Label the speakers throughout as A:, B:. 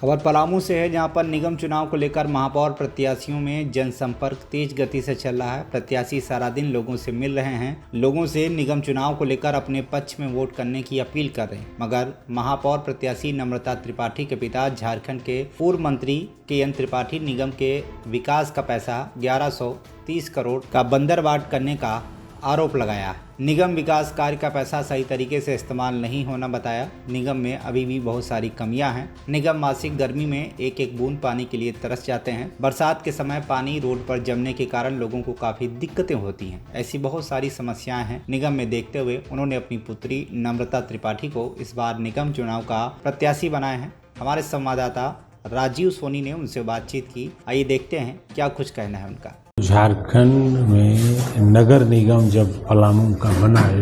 A: खबर पलामू से है, जहां पर निगम चुनाव को लेकर महापौर प्रत्याशियों में जनसंपर्क तेज गति से चल रहा है। प्रत्याशी सारा दिन लोगों से मिल रहे हैं, लोगों से निगम चुनाव को लेकर अपने पक्ष में वोट करने की अपील कर रहे हैं। मगर महापौर प्रत्याशी नम्रता त्रिपाठी के पिता झारखंड के पूर्व मंत्री के.एन. त्रिपाठी निगम के विकास का पैसा 1130 करोड़ का बंदरबाट करने का आरोप लगाया। निगम विकास कार्य का पैसा सही तरीके से इस्तेमाल नहीं होना बताया। निगम में अभी भी बहुत सारी कमियां हैं। निगम मासिक गर्मी में एक एक बूंद पानी के लिए तरस जाते हैं। बरसात के समय पानी रोड पर जमने के कारण लोगों को काफी दिक्कतें होती हैं। ऐसी बहुत सारी समस्याएं हैं निगम में देखते हुए उन्होंने अपनी पुत्री नम्रता त्रिपाठी को इस बार निगम चुनाव का प्रत्याशी बनाया है। हमारे संवाददाता राजीव सोनी ने उनसे बातचीत की। आइए देखते हैं क्या कुछ कहना है उनका।
B: झारखंड में नगर निगम जब पलामू का बना है,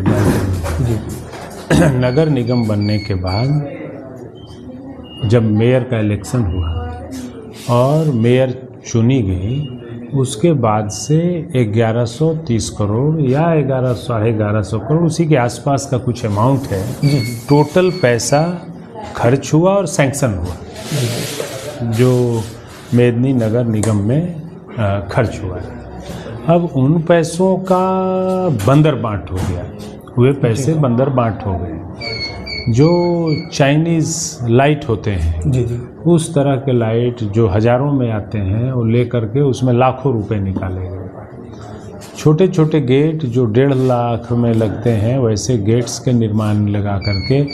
B: नगर निगम बनने के बाद जब मेयर का इलेक्शन हुआ और मेयर चुनी गई, उसके बाद से 1130 करोड़ या 1100-1150 करोड़ उसी के आसपास का कुछ अमाउंट है, टोटल पैसा खर्च हुआ और सैंक्शन हुआ जो मेदनी नगर निगम में खर्च हुआ है। अब उन पैसों का बंदरबाट हो गया, हुए पैसे बंदरबाट हो गए। जो चाइनीज़ लाइट होते हैं
C: जी,
B: उस तरह के लाइट जो हज़ारों में आते हैं वो ले करके उसमें लाखों रुपए निकाले गए। छोटे छोटे गेट जो 1.5 लाख में लगते हैं, वैसे गेट्स के निर्माण लगा करके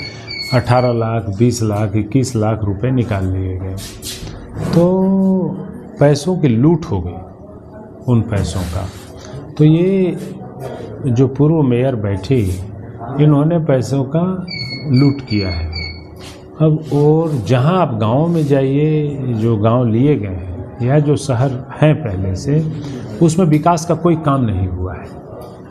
B: 18 लाख, 20 लाख, 21 लाख रुपए निकाल लिए गए। तो पैसों की लूट हो गई उन पैसों का। तो ये जो पूर्व मेयर बैठी, इन्होंने पैसों का लूट किया है। अब और जहां आप गाँव में जाइए, जो गांव लिए गए हैं या जो शहर हैं पहले से, उसमें विकास का कोई काम नहीं हुआ है।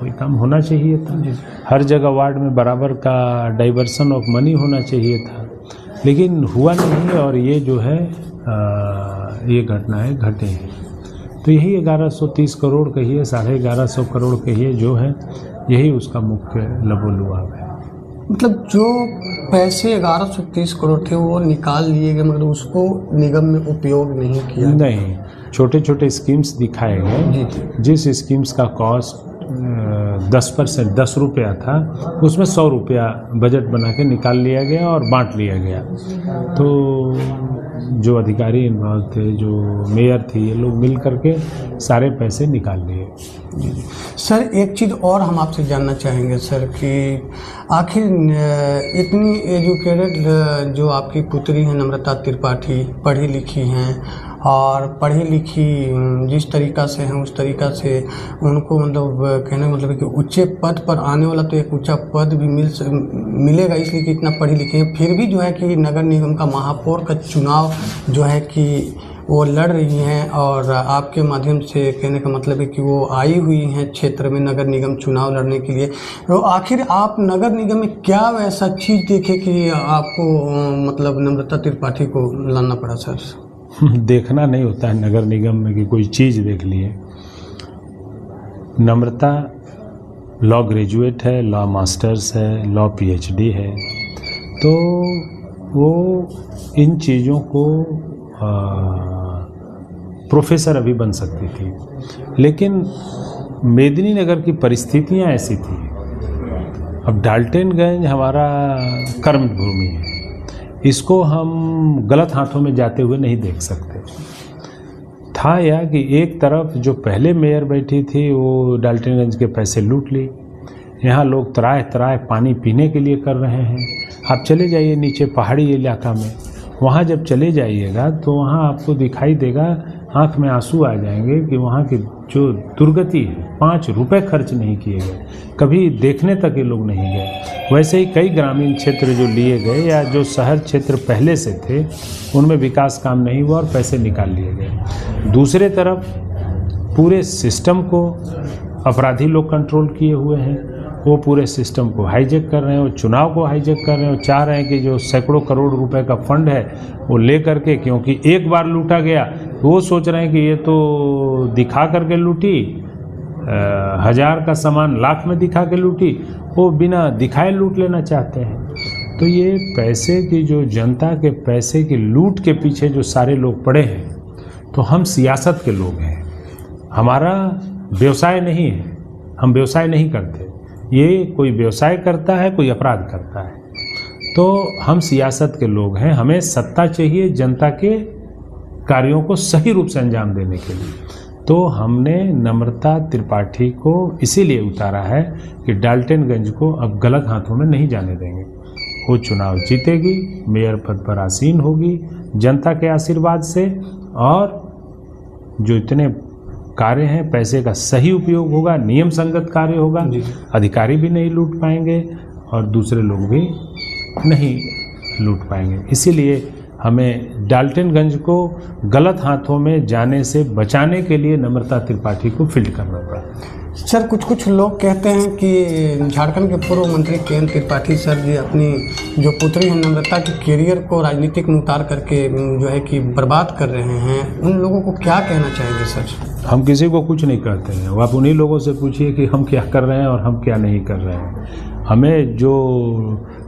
B: कोई काम होना चाहिए था, हर जगह वार्ड में बराबर का डाइवर्सन ऑफ मनी होना चाहिए था, लेकिन हुआ नहीं। और ये जो है ये घटनाएं घटे हैं। तो यही 1130 करोड़ कहिए, 1150 करोड़ कहिए, जो है यही उसका मुख्य लबोलुआब है।
C: मतलब जो पैसे 1130 करोड़ थे वो निकाल लिए गए, मगर उसको निगम में उपयोग नहीं किया।
B: नहीं, छोटे छोटे स्कीम्स दिखाए गए। जिस स्कीम्स का कॉस्ट 10% 10 रुपया था, उसमें 100 रुपया बजट बना के निकाल लिया गया और बांट लिया गया। तो जो अधिकारी इन्वॉल्व थे, जो मेयर थी, ये लोग मिल करके सारे पैसे निकाल लिए।
C: सर, एक चीज़ और हम आपसे जानना चाहेंगे सर कि आखिर इतनी एजुकेटेड जो आपकी पुत्री हैं नम्रता त्रिपाठी, पढ़ी लिखी हैं और पढ़ी लिखी जिस तरीक़ा से हैं उस तरीक़ा से उनको मतलब कहने का मतलब है कि ऊंचे पद पर आने वाला तो एक ऊंचा पद भी मिलेगा, इसलिए कि इतना पढ़ी लिखी हैं। फिर भी जो है कि नगर निगम का महापौर का चुनाव जो है कि वो लड़ रही हैं और आपके माध्यम से कहने का मतलब है कि वो आई हुई हैं क्षेत्र में नगर निगम चुनाव लड़ने के लिए। तो आखिर आप नगर निगम में क्या वैसा चीज़ देखे कि आपको मतलब नम्रता त्रिपाठी को लाना पड़ा सर?
B: देखना नहीं होता है नगर निगम में कि कोई चीज़ देख लिए। नम्रता लॉ ग्रेजुएट है, लॉ मास्टर्स है, लॉ PhD है, तो वो इन चीज़ों को प्रोफेसर अभी बन सकती थी, लेकिन मेदिनी नगर की परिस्थितियां ऐसी थी। अब डाल्टनगंज हमारा कर्म भूमि है, इसको हम गलत हाथों में जाते हुए नहीं देख सकते। था या कि एक तरफ जो पहले मेयर बैठी थी वो डाल्टनगंज के पैसे लूट ली। यहाँ लोग तराह तराह पानी पीने के लिए कर रहे हैं। आप चले जाइए नीचे पहाड़ी इलाका में, वहाँ जब चले जाइएगा तो वहाँ आपको दिखाई देगा, आँख में आंसू आ जाएंगे कि वहाँ की जो दुर्गति है, 5 रुपए खर्च नहीं किए गए, कभी देखने तक ये लोग नहीं गए। वैसे ही कई ग्रामीण क्षेत्र जो लिए गए या जो शहर क्षेत्र पहले से थे, उनमें विकास काम नहीं हुआ और पैसे निकाल लिए गए। दूसरे तरफ पूरे सिस्टम को अपराधी लोग कंट्रोल किए हुए हैं, वो पूरे सिस्टम को हाईजैक कर रहे हैं, वो चुनाव को हाईजैक कर रहे हैं। वो चाह रहे हैं कि जो सैकड़ों करोड़ रुपए का फंड है वो ले करके, क्योंकि एक बार लूटा गया, वो सोच रहे हैं कि ये तो दिखा करके लूटी, 1000 का सामान लाख में दिखा के लूटी, वो बिना दिखाए लूट लेना चाहते हैं। तो ये पैसे की जो जनता के पैसे की लूट के पीछे जो सारे लोग पड़े हैं, तो हम सियासत के लोग हैं, हमारा व्यवसाय नहीं है, हम व्यवसाय नहीं करते। ये कोई व्यवसाय करता है, कोई अपराध करता है। तो हम सियासत के लोग हैं, हमें सत्ता चाहिए जनता के कार्यों को सही रूप से अंजाम देने के लिए। तो हमने नम्रता त्रिपाठी को इसीलिए उतारा है कि डाल्टनगंज को अब गलत हाथों में नहीं जाने देंगे। वो चुनाव जीतेगी, मेयर पद पर आसीन होगी जनता के आशीर्वाद से, और जो इतने कार्य हैं पैसे का सही उपयोग होगा, नियम संगत कार्य होगा, अधिकारी भी नहीं लूट पाएंगे और दूसरे लोग भी नहीं लूट पाएंगे। इसीलिए हमें डाल्टनगंज को गलत हाथों में जाने से बचाने के लिए नम्रता त्रिपाठी को फील्ड करना पड़ा।
C: सर कुछ लोग कहते हैं कि झारखंड के पूर्व मंत्री के.एन. त्रिपाठी सर जी अपनी जो पुत्री है नम्रता के करियर को राजनीतिक में उतार करके जो है कि बर्बाद कर रहे हैं, उन लोगों को क्या कहना चाहेंगे सर?
B: हम किसी को कुछ नहीं कहते हैं, आप उन्हीं लोगों से पूछिए कि हम क्या कर रहे हैं और हम क्या नहीं कर रहे हैं। हमें जो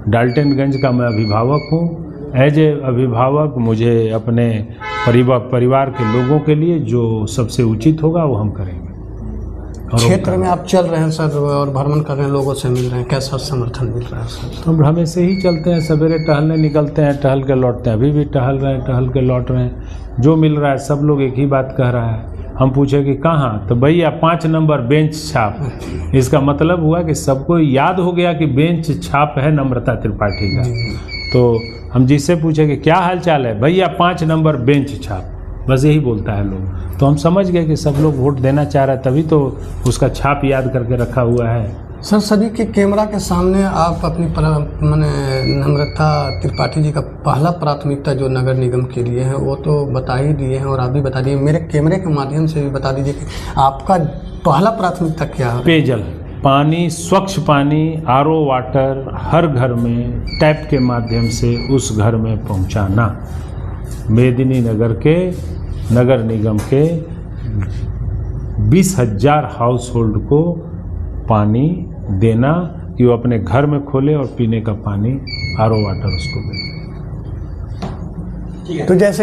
B: डाल्टनगंज का मैं अभिभावक हूँ, एज ए अभिभावक मुझे अपने परिवार के लोगों के लिए जो सबसे उचित होगा वो हम करेंगे।
C: क्षेत्र में आप चल रहे हैं सर और भ्रमण कर रहे हैं, लोगों से मिल रहे हैं, कैसा समर्थन मिल रहा है सर?
B: तो हम हमेशा ही चलते हैं, सवेरे टहलने निकलते हैं, टहल के लौटते हैं, अभी भी टहल रहे हैं, टहल के लौट रहे हैं। जो मिल रहा है सब लोग एक ही बात कह रहा है। हम पूछे कि कहाँ, तो भैया 5 नंबर बेंच छाप। इसका मतलब हुआ कि सबको याद हो गया कि बेंच छाप है नम्रता त्रिपाठी का। तो हम जिससे पूछे कि क्या हाल चाल है, भैया 5 नंबर बेंच छाप, बस यही बोलता है लोग। तो हम समझ गए कि सब लोग वोट देना चाह रहे हैं, तभी तो उसका छाप याद करके रखा हुआ है।
C: सर सभी के कैमरा के सामने आप अपनी मैंने नम्रता त्रिपाठी जी का पहला प्राथमिकता जो नगर निगम के लिए है वो तो बता ही दिए हैं, और आप भी बता दिए, मेरे कैमरे के माध्यम से भी बता दीजिए कि आपका पहला प्राथमिकता क्या है?
B: पेयजल, पानी, स्वच्छ पानी, RO वाटर हर घर में टैप के माध्यम से उस घर में पहुंचाना। मेदिनी नगर के नगर निगम के 20,000 हाउस होल्ड को पानी देना कि वो अपने घर में खोले और पीने का पानी RO वाटर उसको मिले।
C: तो जैसे